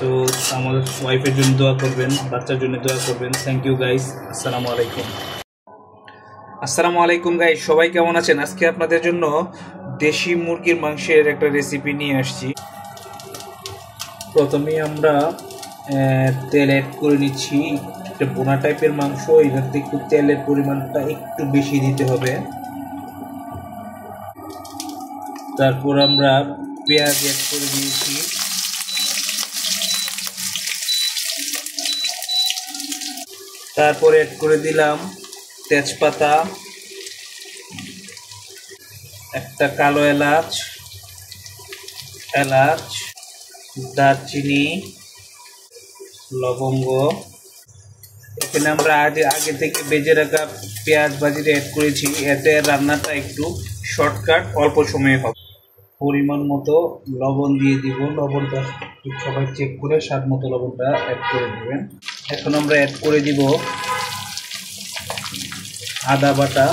So আমার ওয়াইফের জন্য দোয়া করবেন, বাচ্চার জন্য দোয়া করবেন। Thank you guys. আসসালামু আলাইকুম। আসসালামু আলাইকুম গাইস, সবাই কেমন আছেন? আজকে আপনাদের জন্য দেশি মুরগির মাংসের একটা রেসিপি নিয়ে আসছি। প্রথমেই আমরা তেল অ্যাড করে নিচ্ছি। একটা বোনা টাইপের মাংস, এটাতে একটু তেলের পরিমাণটা একটু বেশি দিতে হবে। তারপর আমরা পেঁয়াজ অ্যাড করে দিয়েছি। তারপরে অ্যাড করে দিলাম তেজপাতা, একটা কালো এলাচ, দারচিনি, লবঙ্গ। এখানে আমরা আগে থেকে ভেজে রাখা পেঁয়াজ ভাজিটা অ্যাড করেছি, এতে রান্নাটা একটু শর্টকাট, অল্প সময়ে হবে। পরিমাণ মতো লবণ দিয়ে দিব। লবণটা সবাই চেক করে স্বাদ মতো লবণটা অ্যাড করে দেবেন। এখন আমরা অ্যাড করে দিব আদা বাটা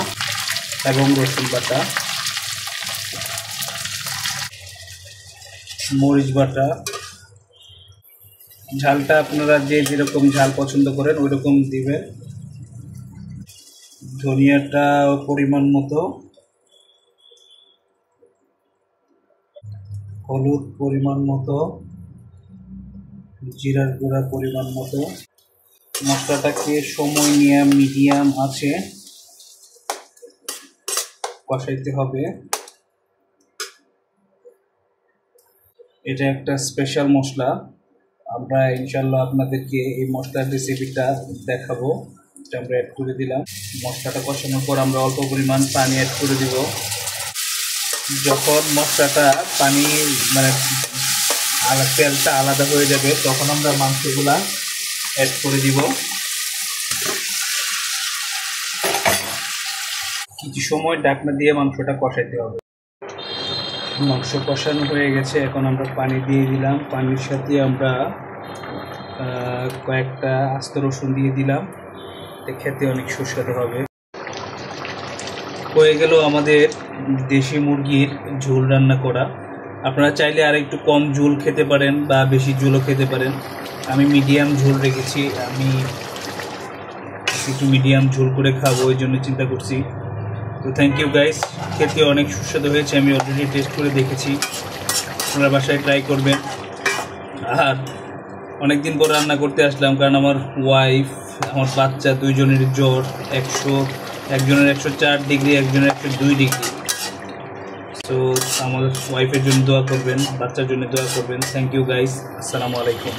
এবং রসুন বাটা, মরিচ বাটা। ঝালটা আপনারা যে যেরকম ঝাল পছন্দ করেন ওই রকম দিবেন। ধনিয়াটা পরিমাণ মতো, হলুদ পরিমাণ মতো, জিরার গুঁড়া পরিমাণ মতো। মশলাটাকে সময় নিয়ে মিডিয়াম আছে কষাইতে হবে। এটা একটা স্পেশাল মশলা, আমরা ইনশাল্লাহ আপনাদেরকে এই মশলার রেসিপিটা দেখাবো। এটা আমরা অ্যাড করে দিলাম। মশলাটা কষানোর পর আমরা অল্প পরিমাণ পানি অ্যাড করে দিব। যখন মশলাটা পানি তেলটা আলাদা হয়ে যাবে তখন আমরা মাংসগুলা অ্যাড করে দিব। কিছু সময় ঢাকনা দিয়ে মাংসটা কষাইতে হবে। মাংস কষানো হয়ে গেছে, এখন আমরা পানি দিয়ে দিলাম। পানির সাথে আমরা কয়েকটা আস্ত রসুন দিয়ে দিলাম, খেতে অনেক সুস্বাদু হবে। হয়ে গেল আমাদের দেশি মুরগির ঝোল রান্না করা। আপনারা চাইলে আর একটু কম ঝোল খেতে পারেন বা বেশি ঝোলও খেতে পারেন। আমি মিডিয়াম ঝোল রেখেছি, আমি একটু মিডিয়াম ঝোল করে খাবো, ওই জন্য চিন্তা করছি। তো থ্যাংক ইউ গাইস, খেতে অনেক সুস্বাদু হয়েছে। আমি অলরেডি টেস্ট করে দেখেছি, আপনারা বাসায় ট্রাই করবেন। আর অনেকদিন পর রান্না করতে আসলাম, কারণ আমার ওয়াইফ, আমার বাচ্চা দুইজনের জ্বর। একজনের 104 ডিগ্রি, একজনের 102 ডিগ্রি। সো আমার ওয়াইফের জন্য দোয়া করবেন, বাচ্চার জন্য দোয়া করবেন। Thank you guys. আসসালামু আলাইকুম।